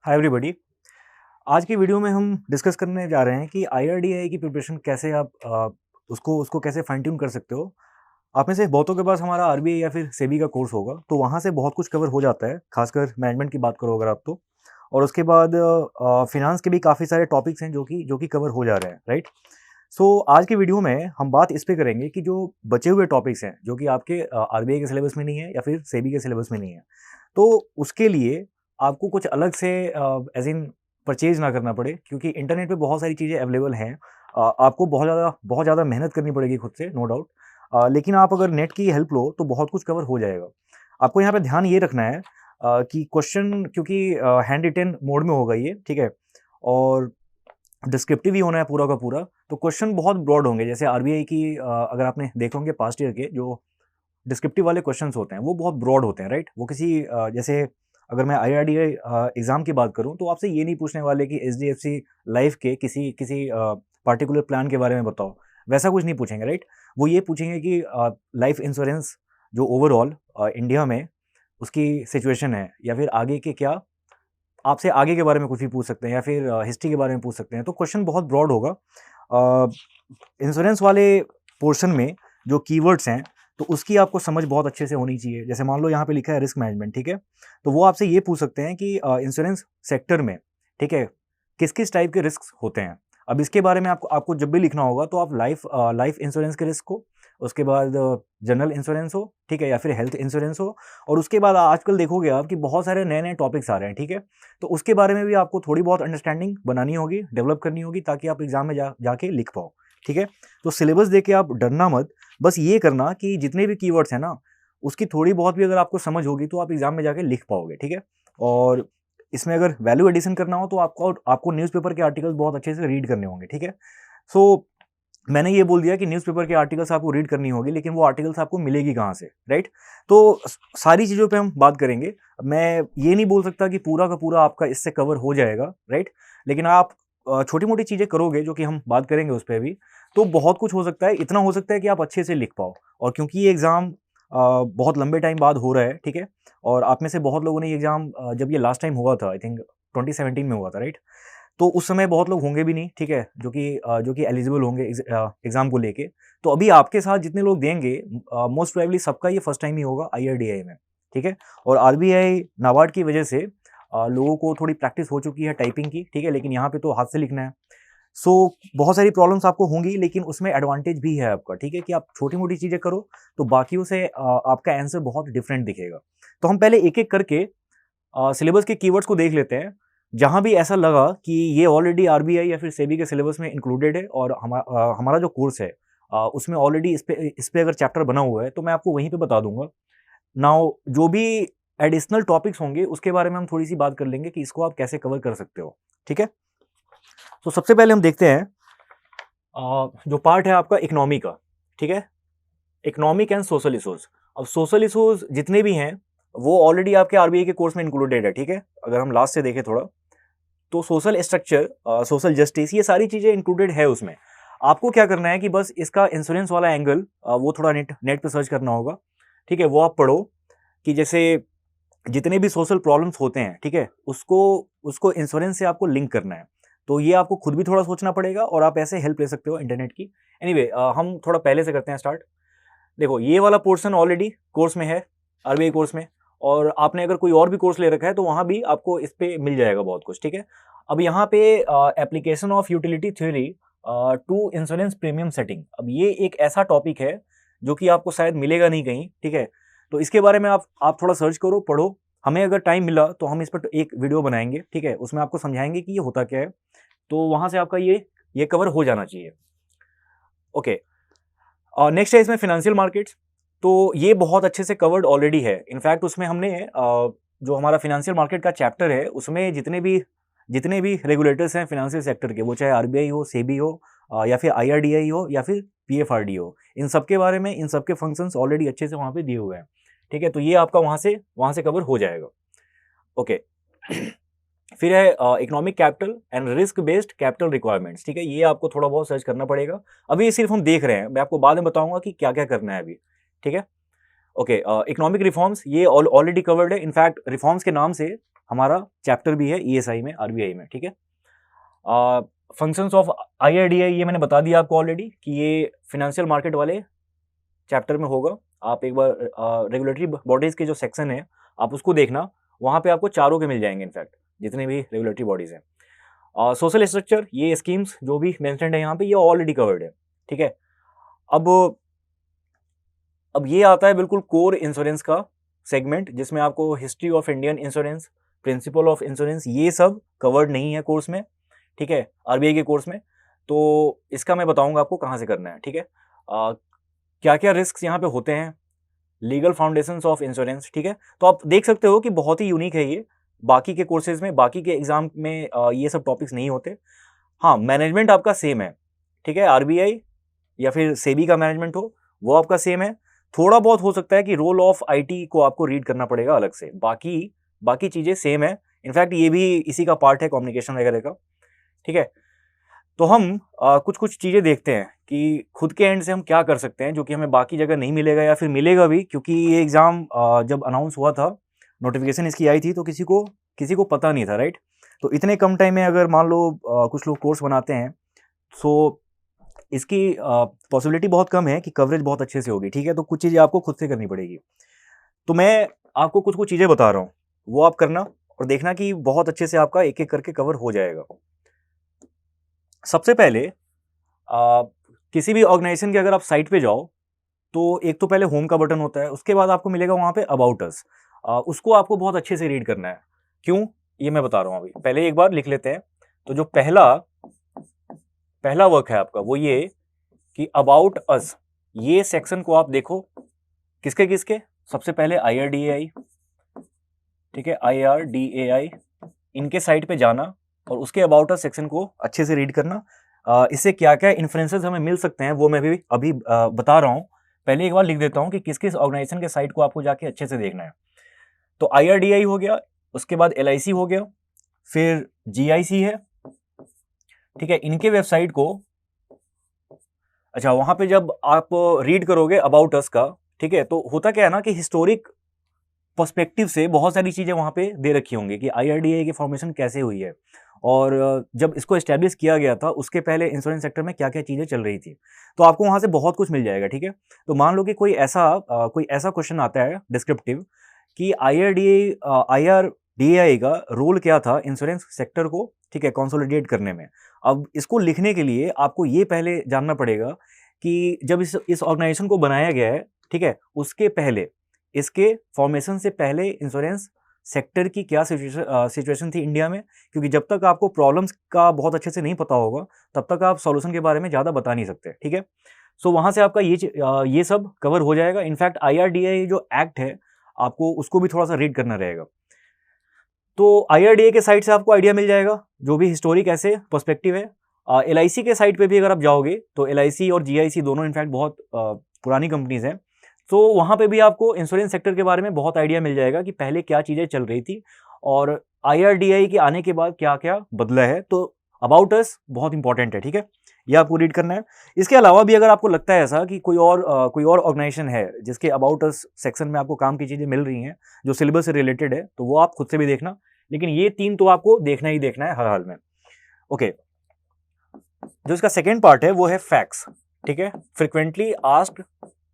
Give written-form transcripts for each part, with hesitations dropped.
Hi everybody. आज की video में हम डिस्कस करने जा रहे हैं कि आईआरडीआई की प्रिपरेशन कैसे आप उसको उसको कैसे फाइन ट्यून कर सकते हो। आप में से बहुतों के पास हमारा आरबीआई या फिर सेबी का कोर्स होगा, तो वहाँ से बहुत कुछ कवर हो जाता है, खासकर मैनेजमेंट की बात करो अगर आप तो। और उसके बाद फिनांस के भी काफ़ी सारे टॉपिक्स हैं जो कि कवर हो जा रहे हैं, राइट। सो आज की वीडियो में हम बात इस पे करेंगे कि जो बचे हुए टॉपिक्स हैं जो कि आपके आरबीआई के सिलेबस में नहीं है या फिर सेबी के सिलेबस में नहीं है, तो उसके लिए आपको कुछ अलग से एज इन परचेज ना करना पड़े, क्योंकि इंटरनेट पे बहुत सारी चीज़ें अवेलेबल हैं। आपको बहुत ज़्यादा मेहनत करनी पड़ेगी खुद से, नो डाउट। लेकिन आप अगर नेट की हेल्प लो तो बहुत कुछ कवर हो जाएगा। आपको यहाँ पे ध्यान ये रखना है कि क्वेश्चन, क्योंकि हैंड रिटेन मोड में होगा ये, ठीक है, और डिस्क्रिप्टिव ही होना है पूरा का पूरा, तो क्वेश्चन बहुत ब्रॉड होंगे। जैसे आरबीआई की अगर आपने देखे होंगे पास्ट ईयर के जो डिस्क्रिप्टिव वाले क्वेश्चंस होते हैं वो बहुत ब्रॉड होते हैं, राइट। वो किसी जैसे अगर मैं आईआरडीआई एग्जाम की बात करूं तो आपसे ये नहीं पूछने वाले कि एचडीएफसी लाइफ के किसी किसी पार्टिकुलर प्लान के बारे में बताओ, वैसा कुछ नहीं पूछेंगे, राइट। वो ये पूछेंगे कि लाइफ इंश्योरेंस जो ओवरऑल इंडिया में उसकी सिचुएशन है, या फिर आगे के क्या, आपसे आगे के बारे में कुछ भी पूछ सकते हैं, या फिर हिस्ट्री के बारे में पूछ सकते हैं। तो क्वेश्चन बहुत ब्रॉड होगा। इंश्योरेंस वाले पोर्शन में जो कीवर्ड्स हैं, तो उसकी आपको समझ बहुत अच्छे से होनी चाहिए। जैसे मान लो यहाँ पे लिखा है रिस्क मैनेजमेंट, ठीक है, तो वो आपसे ये पूछ सकते हैं कि इंश्योरेंस सेक्टर में, ठीक है, किस किस टाइप के रिस्क होते हैं। अब इसके बारे में आपको आपको जब भी लिखना होगा तो आप लाइफ इंश्योरेंस के रिस्क को, उसके बाद जनरल इंश्योरेंस हो, ठीक है, या फिर हेल्थ इंश्योरेंस हो, और उसके बाद आजकल देखोगे आप कि बहुत सारे नए नए टॉपिक्स आ रहे हैं, ठीक है। तो उसके बारे में भी आपको थोड़ी बहुत अंडरस्टैंडिंग बनानी होगी, डेवलप करनी होगी, ताकि आप एग्जाम में जाके लिख पाओ, ठीक है। तो सिलेबस देख के आप डरना मत, बस ये करना कि जितने भी कीवर्ड्स हैं ना, उसकी थोड़ी बहुत भी अगर आपको समझ होगी तो आप एग्जाम में जाके लिख पाओगे, ठीक है। और इसमें अगर वैल्यू एडिशन करना हो तो आपको न्यूज़पेपर के आर्टिकल्स बहुत अच्छे से रीड करने होंगे, ठीक है। सो मैंने ये बोल दिया कि न्यूज़पेपर के आर्टिकल्स आपको रीड करनी होगी, लेकिन वो आर्टिकल्स आपको मिलेगी कहाँ से, राइट। तो सारी चीज़ों पे हम बात करेंगे। मैं ये नहीं बोल सकता कि पूरा का पूरा आपका इससे कवर हो जाएगा, राइट। लेकिन आप छोटी मोटी चीज़ें करोगे जो कि हम बात करेंगे उस पर भी, तो बहुत कुछ हो सकता है। इतना हो सकता है कि आप अच्छे से लिख पाओ। और क्योंकि ये एग्ज़ाम बहुत लंबे टाइम बाद हो रहा है, ठीक है, और आप में से बहुत लोगों ने ये एग्ज़ाम जब ये लास्ट टाइम हुआ था, आई थिंक 2017 में हुआ था, राइट। तो उस समय बहुत लोग होंगे भी नहीं, ठीक है, जो कि एलिजिबल होंगे एग्ज़ाम को लेके। तो अभी आपके साथ जितने लोग देंगे, मोस्ट प्रोबेबली सबका ये फर्स्ट टाइम ही होगा आईआरडीआई में, ठीक है। और आरबीआई नाबार्ड की वजह से लोगों को थोड़ी प्रैक्टिस हो चुकी है टाइपिंग की, ठीक है, लेकिन यहाँ पे तो हाथ से लिखना है। सो बहुत सारी प्रॉब्लम्स आपको होंगी, लेकिन उसमें एडवांटेज भी है आपका, ठीक है, कि आप छोटी मोटी चीज़ें करो तो बाकियों से आपका आंसर बहुत डिफरेंट दिखेगा। तो हम पहले एक एक करके सिलेबस के कीवर्ड्स को देख लेते हैं। जहाँ भी ऐसा लगा कि ये ऑलरेडी आरबीआई या फिर सेबी के सिलेबस में इंक्लूडेड है और हमारा जो कोर्स है उसमें ऑलरेडी इस पे अगर चैप्टर बना हुआ है, तो मैं आपको वहीं पे बता दूंगा। नाउ जो भी एडिशनल टॉपिक्स होंगे उसके बारे में हम थोड़ी सी बात कर लेंगे कि इसको आप कैसे कवर कर सकते हो, ठीक है। तो सबसे पहले हम देखते हैं जो पार्ट है आपका इकोनॉमी का, ठीक है, इकोनॉमिक एंड सोशल इशूज। अब सोशल इशूज जितने भी हैं वो ऑलरेडी आपके आरबीआई के कोर्स में इंक्लूडेड है, ठीक है। अगर हम लास्ट से देखें थोड़ा, तो सोशल स्ट्रक्चर, सोशल जस्टिस, ये सारी चीज़ें इंक्लूडेड है उसमें। आपको क्या करना है कि बस इसका इंश्योरेंस वाला एंगल वो थोड़ा नेट नेट पे सर्च करना होगा, ठीक है। वो आप पढ़ो कि जैसे जितने भी सोशल प्रॉब्लम्स होते हैं, ठीक है, उसको उसको इंश्योरेंस से आपको लिंक करना है। तो ये आपको खुद भी थोड़ा सोचना पड़ेगा, और आप ऐसे हेल्प ले सकते हो इंटरनेट की। एनीवे हम थोड़ा पहले से करते हैं स्टार्ट। देखो, ये वाला पोर्शन ऑलरेडी कोर्स में है, आरबीआई कोर्स में। और आपने अगर कोई और भी कोर्स ले रखा है तो वहाँ भी आपको इस पे मिल जाएगा बहुत कुछ, ठीक है। अब यहाँ पे application of utility theory to insurance premium setting, अब ये एक ऐसा टॉपिक है जो कि आपको शायद मिलेगा नहीं कहीं, ठीक है। तो इसके बारे में आप थोड़ा सर्च करो, पढ़ो। हमें अगर टाइम मिला तो हम इस पर एक वीडियो बनाएंगे, ठीक है, उसमें आपको समझाएंगे कि ये होता क्या है। तो वहाँ से आपका ये कवर हो जाना चाहिए, ओके। नेक्स्ट है इसमें फिनेंशियल मार्केट्स। तो ये बहुत अच्छे से कवर्ड ऑलरेडी है। इनफैक्ट उसमें हमने जो हमारा फिनेंशियल मार्केट का चैप्टर है उसमें जितने भी रेगुलेटर्स हैं फिनेंशियल सेक्टर के, वो चाहे आरबीआई हो, सेबी हो, या फिर आईआरडीआई हो, या फिर पीएफआरडी हो, इन सब के बारे में, इन सब के फंक्शंस ऑलरेडी अच्छे से वहाँ पे दिए हुए हैं, ठीक है। तो ये आपका वहाँ से कवर हो जाएगा, ओके। फिर है economic capital and risk based capital requirements, ठीक है। ये आपको थोड़ा बहुत सर्च करना पड़ेगा। अभी ये सिर्फ हम देख रहे हैं, मैं आपको बाद में बताऊंगा कि क्या क्या करना है अभी, ठीक है, ओके। इकोनॉमिक रिफॉर्म्स ये ऑलरेडी कवर्ड है। इनफैक्ट रिफॉर्म्स के नाम से हमारा चैप्टर भी है ESI में, RBI में, ठीक है। फंक्शंस ऑफ IRDAI ये मैंने बता दिया आपको ऑलरेडी कि ये फिनेंशियल मार्केट वाले चैप्टर में होगा। आप एक बार रेगुलेटरी बॉडीज़ के जो सेक्शन है आप उसको देखना, वहाँ पे आपको चारों के मिल जाएंगे इनफैक्ट, जितने भी रेगुलेटरी बॉडीज़ हैं। सोशल स्ट्रक्चर, ये स्कीम्स जो भी मेंशन्ड है यहाँ पे, ये ऑलरेडी कवर्ड है, ठीक है। अब ये आता है बिल्कुल कोर इंश्योरेंस का सेगमेंट, जिसमें आपको history of Indian insurance, principle of insurance, ये सब कवर्ड नहीं है कोर्स में, ठीक है, RBI के कोर्स में। तो इसका मैं बताऊंगा आपको कहाँ से करना है, ठीक है। क्या क्या रिस्क यहाँ पे होते हैं, लीगल फाउंडेशंस ऑफ इंश्योरेंस, ठीक है। तो आप देख सकते हो कि बहुत ही यूनिक है ये, बाकी के कोर्सेज में, बाकी के एग्जाम में ये सब टॉपिक्स नहीं होते। हाँ, मैनेजमेंट आपका सेम है, ठीक है, RBI या फिर सेबी का मैनेजमेंट हो वो आपका सेम है। थोड़ा बहुत हो सकता है कि रोल ऑफ IT को आपको रीड करना पड़ेगा अलग से, बाकी चीज़ें सेम है। इनफैक्ट ये भी इसी का पार्ट है, कम्युनिकेशन वगैरह का, ठीक है। तो हम कुछ चीज़ें देखते हैं कि खुद के एंड से हम क्या कर सकते हैं जो कि हमें बाकी जगह नहीं मिलेगा या फिर मिलेगा भी, क्योंकि ये एग्ज़ाम जब अनाउंस हुआ था, नोटिफिकेशन इसकी आई थी, तो किसी को पता नहीं था, राइट। तो इतने कम टाइम में अगर मान लो कुछ लोग कोर्स बनाते हैं, सो इसकी पॉसिबिलिटी बहुत कम है कि कवरेज बहुत अच्छे से होगी, ठीक है। तो कुछ चीज़ें आपको खुद से करनी पड़ेगी। तो मैं आपको कुछ चीज़ें बता रहा हूँ, वो आप करना और देखना कि बहुत अच्छे से आपका एक एक करके कवर हो जाएगा। सबसे पहले किसी भी ऑर्गेनाइजेशन के अगर आप साइट पे जाओ तो एक तो पहले होम का बटन होता है, उसके बाद आपको मिलेगा वहाँ पे अबाउट अस। उसको आपको बहुत अच्छे से रीड करना है। क्यों, ये मैं बता रहा हूँ अभी। पहले एक बार लिख लेते हैं। तो जो पहला वर्क है आपका वो ये कि अबाउट अस, ये सेक्शन को आप देखो। किसके सबसे पहले IRDAI, ठीक है, IRDAI, इनके साइट पे जाना और उसके अबाउट अस सेक्शन को अच्छे से रीड करना। इससे क्या क्या इन्फ्लुएंसेस हमें मिल सकते हैं वो मैं भी अभी बता रहा हूँ। पहले एक बार लिख देता हूँ कि किस किस ऑर्गेनाइजेशन के साइट को आपको जाके अच्छे से देखना है। तो IRDAI हो गया, उसके बाद LIC हो गया, फिर GIC है, ठीक है। इनके वेबसाइट को, अच्छा, वहां पे जब आप रीड करोगे अबाउट अस का, ठीक है, तो होता क्या है ना कि हिस्टोरिक पर्सपेक्टिव से बहुत सारी चीजें वहां पे दे रखी होंगी कि IRDAI की फॉर्मेशन कैसे हुई है और जब इसको एस्टेब्लिश किया गया था उसके पहले इंश्योरेंस सेक्टर में क्या क्या चीजें चल रही थी। तो आपको वहां से बहुत कुछ मिल जाएगा, ठीक है। तो मान लो कि कोई ऐसा क्वेश्चन आता है डिस्क्रिप्टिव कि IRDAI का रोल क्या था इंश्योरेंस सेक्टर को, ठीक है, कंसोलिडेट करने में। अब इसको लिखने के लिए आपको ये पहले जानना पड़ेगा कि जब इस ऑर्गेनाइजेशन को बनाया गया है, ठीक है, उसके पहले, इसके फॉर्मेशन से पहले इंश्योरेंस सेक्टर की क्या सिचुएशन थी इंडिया में। क्योंकि जब तक आपको प्रॉब्लम्स का बहुत अच्छे से नहीं पता होगा तब तक आप सॉल्यूशन के बारे में ज़्यादा बता नहीं सकते, ठीक है। सो वहाँ से आपका ये सब कवर हो जाएगा। इनफैक्ट IRDAI जो एक्ट है आपको उसको भी थोड़ा सा रीड करना रहेगा। तो IRDAI के साइट से आपको आइडिया मिल जाएगा जो भी हिस्टोरिक ऐसे पर्सपेक्टिव है। LIC के साइट पे भी अगर आप जाओगे तो LIC और GIC दोनों इनफैक्ट बहुत पुरानी कंपनीज हैं। तो वहाँ पे भी आपको इंश्योरेंस सेक्टर के बारे में बहुत आइडिया मिल जाएगा कि पहले क्या चीज़ें चल रही थी और IRDAI के आने के बाद क्या क्या बदला है। तो अबाउट अस बहुत इंपॉर्टेंट है, ठीक है, ये आपको रीड करना है। इसके अलावा भी अगर आपको लगता है ऐसा कि कोई और ऑर्गेनाइजेशन है जिसके अबाउट अस सेक्शन में आपको काम की चीज़ें मिल रही हैं जो सिलेबस से रिलेटेड है, तो वो आप खुद से भी देखना। लेकिन ये 3 तो आपको देखना ही देखना है हर हाल में। ओके, जो इसका सेकेंड पार्ट है वो है फैक्ट्स, ठीक है, फ्रिक्वेंटली आस्क्ड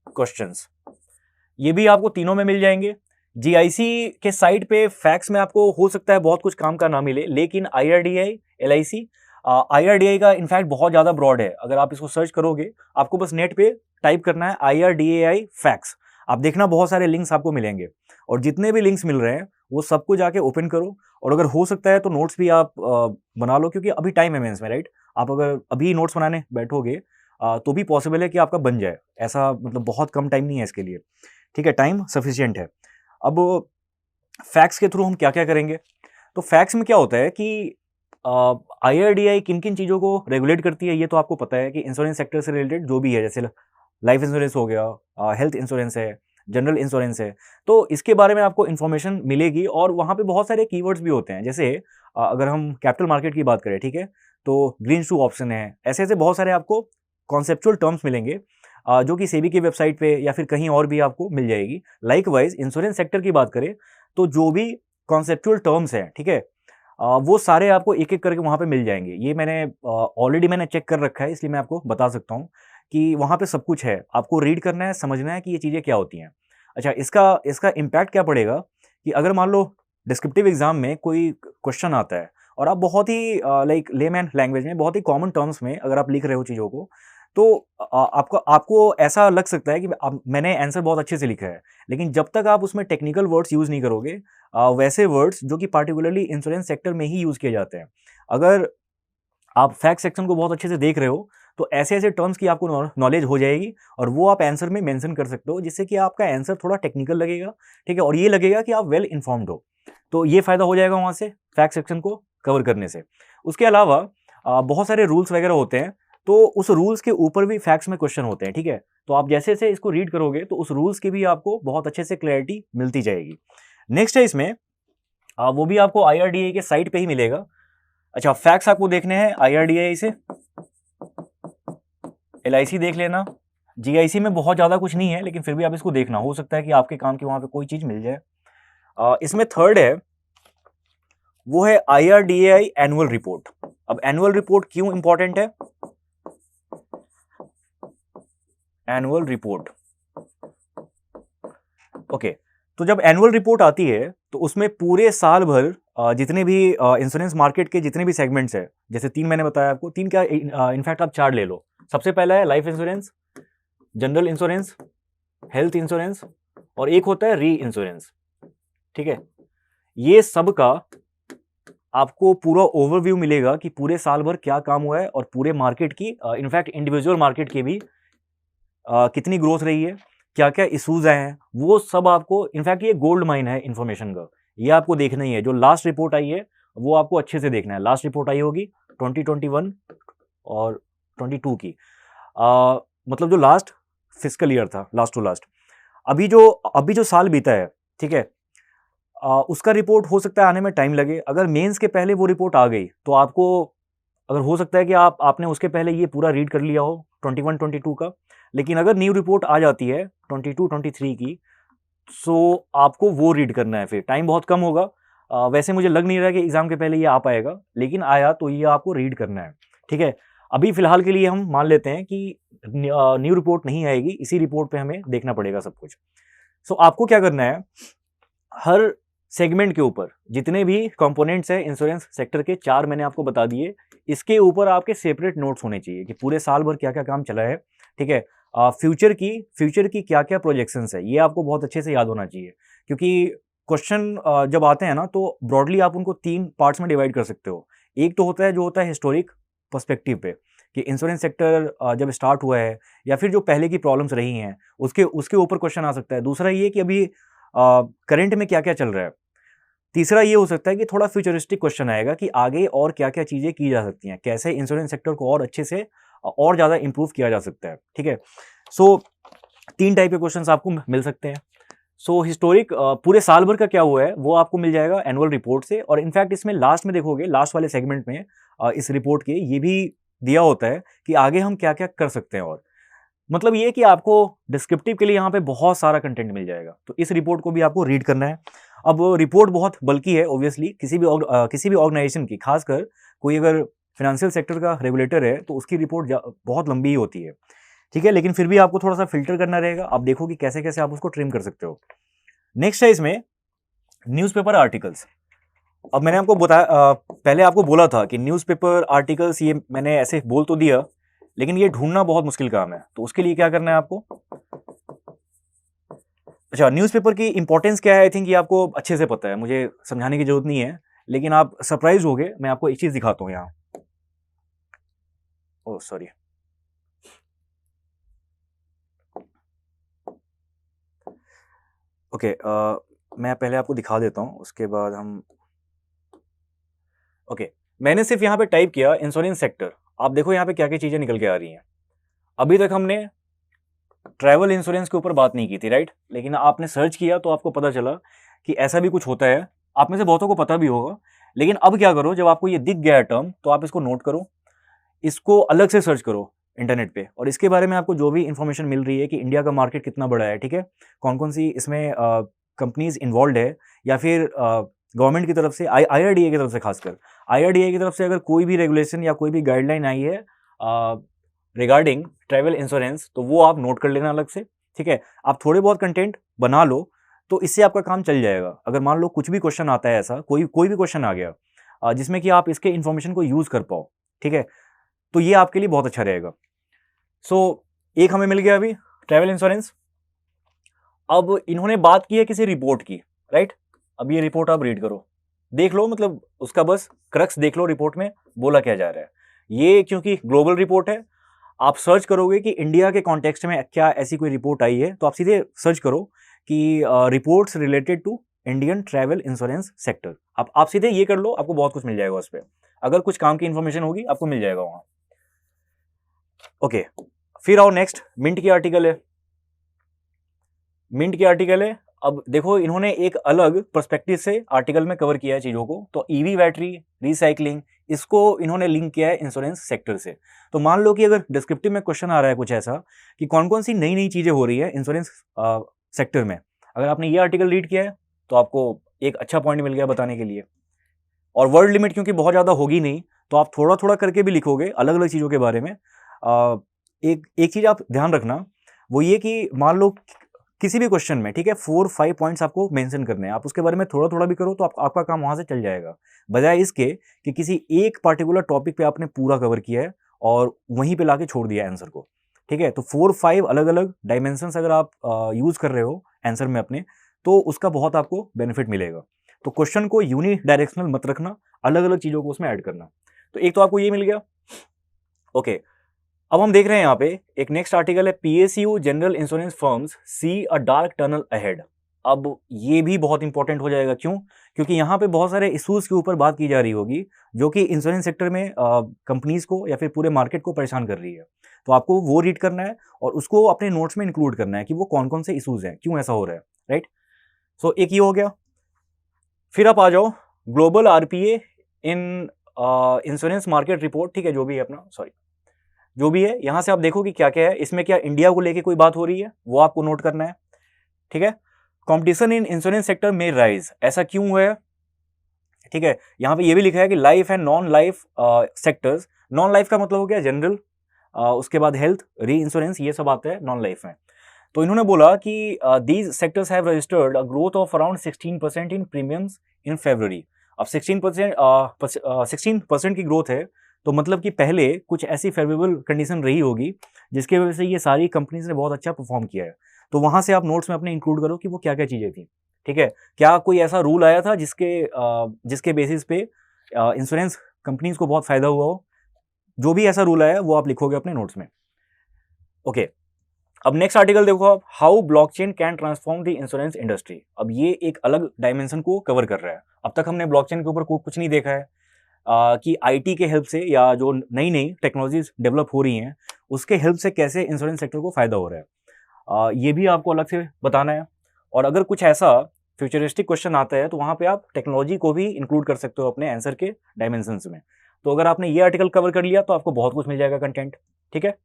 क्वेश्चंस। ये भी आपको तीनों में मिल जाएंगे। GIC के साइट पे फैक्ट्स में आपको हो सकता है बहुत कुछ काम का ना मिले, लेकिन IRDAI, LIC, IRDAI का इनफैक्ट बहुत ज़्यादा ब्रॉड है। अगर आप इसको सर्च करोगे, आपको बस नेट पे टाइप करना है IRDAI फैक्ट्स, आप देखना बहुत सारे लिंक्स आपको मिलेंगे और जितने भी लिंक्स मिल रहे हैं वो सबको जाके ओपन करो और अगर हो सकता है तो नोट्स भी आप बना लो, क्योंकि अभी टाइम है मेंस में, राइट। आप अगर अभी नोट्स बनाने बैठोगे तो भी पॉसिबल है कि आपका बन जाए, ऐसा मतलब बहुत कम टाइम नहीं है इसके लिए, ठीक है, टाइम सफिशिएंट है। अब फैक्ट्स के थ्रू हम क्या क्या करेंगे। तो फैक्ट्स में क्या होता है कि IRDAI किन किन चीज़ों को रेगुलेट करती है ये तो आपको पता है कि इंश्योरेंस सेक्टर से रिलेटेड जो भी है, जैसे लाइफ इंश्योरेंस हो गया, हेल्थ इंश्योरेंस है, जनरल इंश्योरेंस है, तो इसके बारे में आपको इन्फॉर्मेशन मिलेगी। और वहाँ पे बहुत सारे कीवर्ड्स भी होते हैं, जैसे अगर हम कैपिटल मार्केट की बात करें, ठीक है, तो ग्रीन शू ऑप्शन है, ऐसे ऐसे बहुत सारे आपको कॉन्सेप्चुअल टर्म्स मिलेंगे जो कि सेबी की वेबसाइट पे या फिर कहीं और भी आपको मिल जाएगी। लाइकवाइज इंश्योरेंस सेक्टर की बात करें तो जो भी कॉन्सेप्चुअल टर्म्स हैं, ठीक है, वो सारे आपको एक एक करके वहाँ पे मिल जाएंगे। ये मैंने ऑलरेडी मैंने चेक कर रखा है, इसलिए मैं आपको बता सकता हूँ कि वहाँ पे सब कुछ है। आपको रीड करना है, समझना है कि ये चीज़ें क्या होती हैं। अच्छा, इसका इसका इम्पैक्ट क्या पड़ेगा कि अगर मान लो डिस्क्रिप्टिव एग्जाम में कोई क्वेश्चन आता है और आप बहुत ही लाइक लेमैन लैंग्वेज में, बहुत ही कॉमन टर्म्स में अगर आप लिख रहे हो चीज़ों को, तो आपको आपको ऐसा लग सकता है कि मैंने आंसर बहुत अच्छे से लिखा है, लेकिन जब तक आप उसमें टेक्निकल वर्ड्स यूज़ नहीं करोगे, वैसे वर्ड्स जो कि पार्टिकुलरली इंश्योरेंस सेक्टर में ही यूज़ किए जाते हैं, अगर आप फैक्ट सेक्शन को बहुत अच्छे से देख रहे हो, तो ऐसे-ऐसे टर्म्स की आपको नॉलेज हो जाएगी और वो आप आंसर में मेंशन कर सकते हो, जिससे कि आपका आंसर थोड़ा टेक्निकल लगेगा, ठीक है? और ये लगेगा कि आप वेल इन्फॉर्म्ड हो। तो ये फ़ायदा हो जाएगा वहाँ से फैक्ट सेक्शन को कवर करने से। उसके अलावा बहुत सारे रूल्स वगैरह होते हैं, तो उस रूल्स के ऊपर भी फैक्ट्स में क्वेश्चन होते हैं, ठीक है? तो आप जैसे-जैसे इसको रीड करोगे, तो उस रूल्स की भी आपको बहुत अच्छे से क्लैरिटी मिलती जाएगी। नेक्स्ट है इसमें वो भी आपको IRDAI के साइट पे ही मिलेगा। अच्छा, फैक्ट्स आपको देखने हैं IRDAI से, LIC देख लेना, GIC में बहुत ज़्यादा कुछ नहीं है, लेकिन फिर भी आप इसको देखना, हो सकता है कि आपके काम की वहाँ पे कोई चीज़ मिल जाए। इसमें थर्ड है, वो है IRDAI एनुअल रिपोर्ट। अब एनुअल रिपोर्ट क्यों इंपॉर्टेंट है? एनुअल रिपोर्ट, ओके, तो जब एनुअल रिपोर्ट आती है तो उसमें पूरे साल भर जितने भी इंश्योरेंस मार्केट के जितने भी सेगमेंट्स है, जैसे 3 मैंने बताया आपको, 3 क्या, इनफैक्ट आप 4 ले लो। सबसे पहला है life insurance, general insurance, health insurance, और एक होता है री इंश्योरेंस, ठीक है? ये सब का आपको पूरा ओवरव्यू मिलेगा कि पूरे साल भर क्या काम हुआ है और पूरे मार्केट की, इनफैक्ट इंडिविजुअल मार्केट की भी कितनी ग्रोथ रही है, क्या-क्या इश्यूज आए हैं, वो सब आपको, इनफैक्ट ये गोल्ड माइन है इन्फॉर्मेशन का, ये आपको देखना ही है। जो लास्ट रिपोर्ट आई है वो आपको अच्छे से देखना है। लास्ट रिपोर्ट आई होगी 2021 और 22 की, मतलब जो लास्ट फिस्कल ईयर था, लास्ट टू लास्ट। अभी जो साल बीता है, ठीक है, उसका रिपोर्ट हो सकता है आने में टाइम लगे। अगर मेंस के पहले वो रिपोर्ट आ गई तो आपको, अगर हो सकता है कि आपने उसके पहले ये पूरा रीड कर लिया हो 21-22 का, लेकिन अगर न्यू रिपोर्ट आ जाती है 22-23 की, सो आपको वो रीड करना है, फिर टाइम बहुत कम होगा। वैसे मुझे लग नहीं रहा कि एग्जाम के पहले ये आ पाएगा, लेकिन आया तो ये आपको रीड करना है, ठीक है? अभी फिलहाल के लिए हम मान लेते हैं कि न्यू रिपोर्ट नहीं आएगी, इसी रिपोर्ट पे हमें देखना पड़ेगा सब कुछ। सो आपको क्या करना है, हर सेगमेंट के ऊपर जितने भी कंपोनेंट्स हैं इंश्योरेंस सेक्टर के, 4 मैंने आपको बता दिए, इसके ऊपर आपके सेपरेट नोट्स होने चाहिए कि पूरे साल भर क्या-क्या काम चला है, ठीक है? फ्यूचर की क्या-क्या प्रोजेक्शंस है, ये आपको बहुत अच्छे से याद होना चाहिए, क्योंकि क्वेश्चन जब आते हैं ना, तो ब्रॉडली आप उनको 3 पार्ट्स में डिवाइड कर सकते हो। एक तो होता है जो होता है हिस्टोरिक पर्सपेक्टिव पे, कि इंश्योरेंस सेक्टर जब स्टार्ट हुआ है या फिर जो पहले की प्रॉब्लम्स रही हैं, उसके उसके ऊपर क्वेश्चन आ सकता है। दूसरा ये कि अभी करंट में क्या-क्या चल रहा है। तीसरा ये हो सकता है कि थोड़ा फ्यूचरिस्टिक क्वेश्चन आएगा कि आगे और क्या-क्या चीज़ें की जा सकती हैं, कैसे इंश्योरेंस सेक्टर को और अच्छे से और ज़्यादा इम्प्रूव किया जा सकता है, ठीक है? सो 3 टाइप के क्वेश्चंस आपको मिल सकते हैं। सो हिस्टोरिक, पूरे साल भर का क्या हुआ है वो आपको मिल जाएगा एनुअल रिपोर्ट से, और इनफैक्ट इसमें लास्ट में देखोगे, लास्ट वाले सेगमेंट में इस रिपोर्ट के ये भी दिया होता है कि आगे हम क्या-क्या कर सकते हैं, और मतलब ये कि आपको डिस्क्रिप्टिव के लिए यहाँ पे बहुत सारा कंटेंट मिल जाएगा, तो इस रिपोर्ट को भी आपको रीड करना है। अब रिपोर्ट बहुत बल्कि है ऑब्वियसली, किसी भी ऑर्गेनाइजेशन की, खासकर कोई अगर फाइनेंशियल सेक्टर का रेगुलेटर है तो उसकी रिपोर्ट बहुत लंबी ही होती है, ठीक है, लेकिन फिर भी आपको थोड़ा सा फिल्टर करना रहेगा। आप देखो कि कैसे कैसे आप उसको ट्रिम कर सकते हो। नेक्स्ट है इसमें न्यूज़पेपर आर्टिकल्स। अब मैंने आपको बताया, पहले आपको बोला था कि न्यूज़पेपर आर्टिकल्स, ये मैंने ऐसे बोल तो दिया, लेकिन ये ढूंढना बहुत मुश्किल काम है, तो उसके लिए क्या करना है आपको। अच्छा, न्यूज़पेपर की इंपॉर्टेंस क्या है, आई थिंक ये आपको अच्छे से पता है, मुझे समझाने की जरूरत नहीं है, लेकिन आप सरप्राइज होगे, मैं आपको एक चीज दिखाता हूँ यहाँ। ओह सॉरी, ओके, मैं पहले आपको दिखा देता हूँ, उसके बाद हम, ओके, मैंने सिर्फ यहाँ पे टाइप किया इंश्योरेंस सेक्टर। आप देखो यहाँ पे क्या क्या चीजें निकल के आ रही हैं। अभी तक हमने ट्रैवल इंश्योरेंस के ऊपर बात नहीं की थी, राइट? लेकिन आपने सर्च किया तो आपको पता चला कि ऐसा भी कुछ होता है। आप में से बहुतों को पता भी होगा, लेकिन अब क्या करो, जब आपको ये दिख गया है टर्म, तो आप इसको नोट करो, इसको अलग से सर्च करो इंटरनेट पे, और इसके बारे में आपको जो भी इंफॉर्मेशन मिल रही है कि इंडिया का मार्केट कितना बड़ा है, ठीक है, कौन कौन सी इसमें कंपनीज इन्वॉल्व है, या फिर गवर्नमेंट की तरफ से, IRDA की तरफ से, खासकर IRDA की तरफ से अगर कोई भी रेगुलेशन या कोई भी गाइडलाइन आई है रिगार्डिंग ट्रैवल इंश्योरेंस, तो वो आप नोट कर लेना अलग से, ठीक है। आप थोड़े बहुत कंटेंट बना लो तो इससे आपका काम चल जाएगा। अगर मान लो कुछ भी क्वेश्चन आता है, ऐसा कोई भी क्वेश्चन आ गया जिसमें कि आप इसके इन्फॉर्मेशन को यूज कर पाओ, ठीक है, तो ये आपके लिए बहुत अच्छा रहेगा। सो एक हमें मिल गया अभी ट्रैवल इंश्योरेंस। अब इन्होंने बात की है किसी रिपोर्ट की, राइट। अब ये रिपोर्ट आप रीड करो, देख लो, मतलब उसका बस क्रक्स देख लो, रिपोर्ट में बोला क्या जा रहा है। ये क्योंकि ग्लोबल रिपोर्ट है, आप सर्च करोगे कि इंडिया के कॉन्टेक्स्ट में क्या ऐसी कोई रिपोर्ट आई है, तो आप सीधे सर्च करो कि reports related to Indian travel insurance sector. आप सीधे ये कर लो, आपको बहुत कुछ मिल जाएगा उस पर। अगर कुछ काम की इंफॉर्मेशन होगी आपको मिल जाएगा वहां। ओके, फिर आओ नेक्स्ट, मिंट की आर्टिकल है। मिंट की आर्टिकल है। अब देखो, इन्होंने एक अलग पर्सपेक्टिव से आर्टिकल में कवर किया है चीजों को। तो ईवी बैटरी, रिसाइकलिंग, इसको इन्होंने लिंक किया है इंश्योरेंस सेक्टर से। तो मान लो कि अगर डिस्क्रिप्टिव में क्वेश्चन आ रहा है कुछ ऐसा कि कौन कौन सी नई नई चीजें हो रही है इंश्योरेंस सेक्टर में, अगर आपने ये आर्टिकल रीड किया है तो आपको एक अच्छा पॉइंट मिल गया बताने के लिए। और वर्ड लिमिट क्योंकि बहुत ज्यादा होगी नहीं, तो आप थोड़ा थोड़ा करके भी लिखोगे अलग अलग चीजों के बारे में। एक चीज आप ध्यान रखना, वो ये कि मान लो किसी भी क्वेश्चन में, ठीक है, 4-5 पॉइंट्स आपको मेंशन करने हैं, आप उसके बारे में थोड़ा थोड़ा भी करो तो आपका काम वहां से चल जाएगा, बजाय इसके कि किसी एक पार्टिकुलर टॉपिक पे आपने पूरा कवर किया है और वहीं पे लाके छोड़ दिया आंसर को, ठीक है। तो 4-5 अलग अलग डायमेंशंस अगर आप यूज कर रहे हो आंसर में अपने, तो उसका बहुत आपको बेनिफिट मिलेगा। तो क्वेश्चन को यूनि डायरेक्शनल मत रखना, अलग अलग चीजों को उसमें ऐड करना। तो एक तो आपको ये मिल गया। ओके, अब हम देख रहे हैं यहाँ पे एक नेक्स्ट आर्टिकल है, PSU general insurance firms see a dark tunnel ahead. अब ये भी बहुत इंपॉर्टेंट हो जाएगा, क्यों? क्योंकि यहाँ पे बहुत सारे इश्यूज के ऊपर बात की जा रही होगी जो कि इंश्योरेंस सेक्टर में कंपनीज को या फिर पूरे मार्केट को परेशान कर रही है। तो आपको वो रीड करना है और उसको अपने नोट्स में इंक्लूड करना है कि वो कौन कौन से इश्यूज हैं, क्यों ऐसा हो रहा है, राइट। सो एक ये हो गया। फिर आप आ जाओ global RPA in insurance market report, ठीक है, जो भी है अपना, सॉरी, जो भी है, यहां से आप देखो कि क्या क्या है इसमें, क्या इंडिया को लेके कोई बात हो रही है, वो आपको नोट करना है, ठीक है। कंपटीशन इन इंश्योरेंस सेक्टर में राइज, ऐसा क्यों हुआ है, ठीक है। यहां पे ये भी लिखा है कि life and non life sectors, non life का मतलब हो गया जनरल, उसके बाद हेल्थ, री इंश्योरेंस, ये सब आता है नॉन लाइफ में। तो इन्होंने बोला कि these sectors have registered a growth of around 16% in premiums in February. अब 16% की ग्रोथ है, तो मतलब कि पहले कुछ ऐसी फेवरेबल कंडीशन रही होगी जिसकी वजह से ये सारी कंपनीज ने बहुत अच्छा परफॉर्म किया है। तो वहां से आप नोट्स में अपने इंक्लूड करो कि वो क्या क्या चीजें थी, ठीक है। क्या कोई ऐसा रूल आया था जिसके बेसिस पे इंश्योरेंस कंपनीज को बहुत फायदा हुआ हो, जो भी ऐसा रूल आया वो आप लिखोगे अपने नोट्स में। ओके, अब नेक्स्ट आर्टिकल देखो आप, how blockchain can transform the insurance industry. अब ये एक अलग डायमेंशन को कवर कर रहा है। अब तक हमने ब्लॉकचेन के ऊपर कुछ नहीं देखा है कि IT के हेल्प से या जो नई नई टेक्नोलॉजीज डेवलप हो रही हैं उसके हेल्प से कैसे इंश्योरेंस सेक्टर को फायदा हो रहा है, ये भी आपको अलग से बताना है। और अगर कुछ ऐसा फ्यूचरिस्टिक क्वेश्चन आता है तो वहां पे आप टेक्नोलॉजी को भी इंक्लूड कर सकते हो अपने आंसर के डायमेंशंस में। तो अगर आपने ये आर्टिकल कवर कर लिया तो आपको बहुत कुछ मिल जाएगा कंटेंट, ठीक है।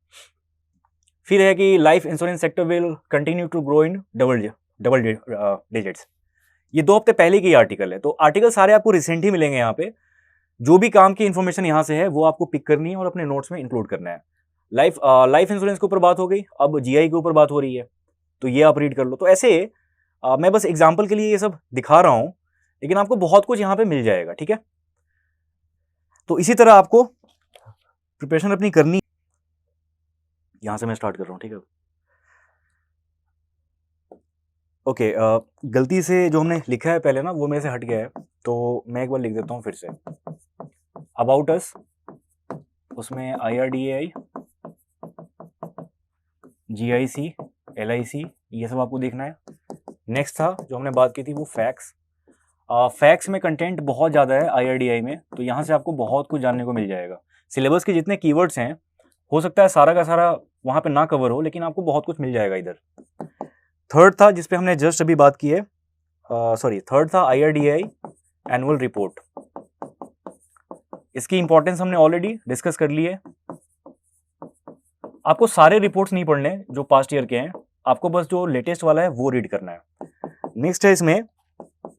फिर है कि life insurance sector will continue to grow in double digits. ये 2 हफ्ते पहले की आर्टिकल है, तो आर्टिकल सारे आपको रिसेंट ही मिलेंगे। यहाँ पे जो भी काम की इंफॉर्मेशन यहाँ से है वो आपको पिक करनी है और अपने नोट्स में इंक्लूड करना है। लाइफ इंश्योरेंस के ऊपर बात हो गई, अब GI के ऊपर बात हो रही है, तो ये आप रीड कर लो। तो ऐसे मैं बस एग्जाम्पल के लिए ये सब दिखा रहा हूं, लेकिन आपको बहुत कुछ यहाँ पे मिल जाएगा, ठीक है। तो इसी तरह आपको प्रिपरेशन अपनी करनी, यहां से मैं स्टार्ट कर रहा हूं, ठीक है। ओके, गलती से जो हमने लिखा है पहले ना वो मेरे से हट गया है, तो मैं एक बार लिख देता हूँ फिर से। अबाउट अस, उसमें IRDAI, GIC, LIC, ये सब आपको देखना है। नेक्स्ट था जो हमने बात की थी वो फैक्स। फैक्स में कंटेंट बहुत ज़्यादा है IRDAI में, तो यहाँ से आपको बहुत कुछ जानने को मिल जाएगा। सिलेबस के जितने कीवर्ड्स हैं हो सकता है सारा का सारा वहाँ पे ना कवर हो, लेकिन आपको बहुत कुछ मिल जाएगा इधर। थर्ड था जिसपे हमने जस्ट अभी बात की है, थर्ड था IRDAI एनुअल रिपोर्ट। इसकी इंपॉर्टेंस हमने ऑलरेडी डिस्कस कर ली है। आपको सारे रिपोर्ट्स नहीं पढ़ने जो पास्ट ईयर के हैं, आपको बस जो लेटेस्ट वाला है वो रीड करना है। नेक्स्ट है इसमें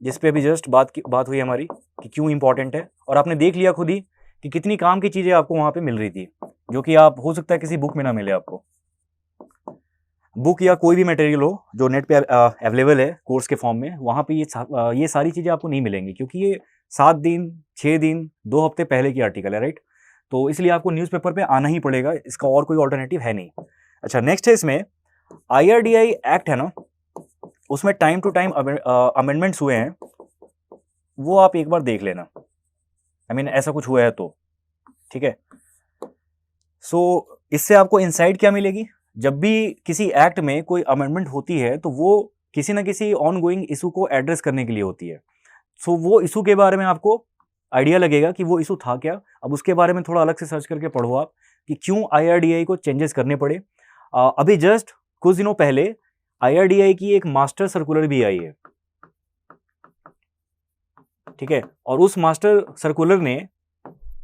जिस पे अभी जस्ट बात हुई हमारी कि क्यों इंपॉर्टेंट है, और आपने देख लिया खुद ही कि कितनी काम की चीज़ें आपको वहाँ पे मिल रही थी, जो कि आप हो सकता है किसी बुक में ना मिले आपको। बुक या कोई भी मटेरियल हो जो नेट पे अवेलेबल है कोर्स के फॉर्म में, वहाँ पे ये सारी चीज़ें आपको नहीं मिलेंगी, क्योंकि ये 7 दिन, 6 दिन, 2 हफ्ते पहले की आर्टिकल है, राइट? तो इसलिए आपको न्यूज़पेपर पे आना ही पड़ेगा, इसका और कोई ऑल्टरनेटिव है नहीं। अच्छा, नेक्स्ट है इसमें IRDAI एक्ट है ना, उसमें टाइम टू टाइम अमेंडमेंट्स हुए हैं, वो आप एक बार देख लेना। ऐसा कुछ हुआ है तो ठीक है। इससे आपको इनसाइट क्या मिलेगी? जब भी किसी एक्ट में कोई अमेंडमेंट होती है तो वो किसी ना किसी ऑनगोइंग इशू को एड्रेस करने के लिए होती है। वो इशू के बारे में आपको आइडिया लगेगा कि वो इशू था क्या। अब उसके बारे में थोड़ा अलग से सर्च करके पढ़ो आप कि क्यों IRDAI को चेंजेस करने पड़े। अभी जस्ट कुछ दिनों पहले IRDAI की एक मास्टर सर्कुलर भी आई है, ठीक है। और उस मास्टर सर्कुलर ने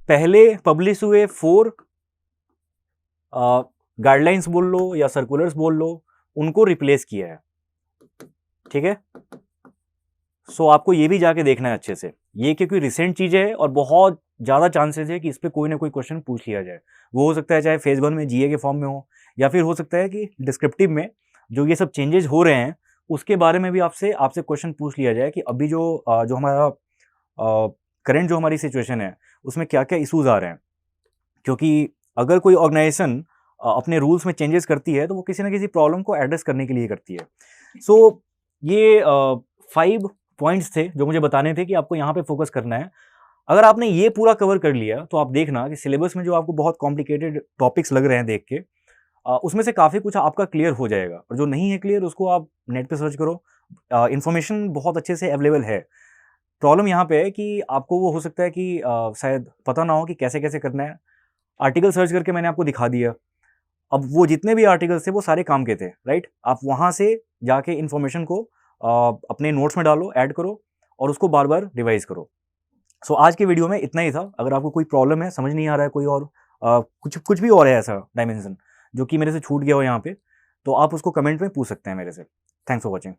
पहले पब्लिश हुए 4 गाइडलाइंस बोल लो या सर्कुलर्स बोल लो, उनको रिप्लेस किया है, ठीक है। आपको ये भी जाके देखना है अच्छे से, ये क्योंकि रिसेंट चीजें है और बहुत ज्यादा चांसेस है कि इस पे कोई ना कोई क्वेश्चन पूछ लिया जाए। वो हो सकता है चाहे फेज 1 में GA के फॉर्म में हो, या फिर हो सकता है कि डिस्क्रिप्टिव में जो ये सब चेंजेस हो रहे हैं उसके बारे में भी आपसे क्वेश्चन पूछ लिया जाए कि अभी जो हमारा करंट जो हमारी सिचुएशन है उसमें क्या क्या इशूज आ रहे हैं। क्योंकि अगर कोई ऑर्गेनाइजेशन अपने रूल्स में चेंजेस करती है तो वो किसी ना किसी प्रॉब्लम को एड्रेस करने के लिए करती है। ये 5 पॉइंट्स थे जो मुझे बताने थे कि आपको यहाँ पे फोकस करना है। अगर आपने ये पूरा कवर कर लिया तो आप देखना कि सिलेबस में जो आपको बहुत कॉम्प्लिकेटेड टॉपिक्स लग रहे हैं देख के, उसमें से काफ़ी कुछ आपका क्लियर हो जाएगा, और जो नहीं है क्लियर उसको आप नेट पे सर्च करो, इन्फॉर्मेशन बहुत अच्छे से अवेलेबल है। प्रॉब्लम यहाँ पे है कि आपको वो हो सकता है कि शायद पता ना हो कि कैसे कैसे करना है। आर्टिकल सर्च करके मैंने आपको दिखा दिया, अब वो जितने भी आर्टिकल्स थे वो सारे काम के थे, राइट? आप वहाँ से जाके इन्फॉर्मेशन को अपने नोट्स में डालो, ऐड करो और उसको बार बार रिवाइज करो। आज के वीडियो में इतना ही था। अगर आपको कोई प्रॉब्लम है, समझ नहीं आ रहा है कोई और कुछ भी और है ऐसा डायमेंशन जो कि मेरे से छूट गया हो यहाँ पे, तो आप उसको कमेंट में पूछ सकते हैं मेरे से। Thanks for watching.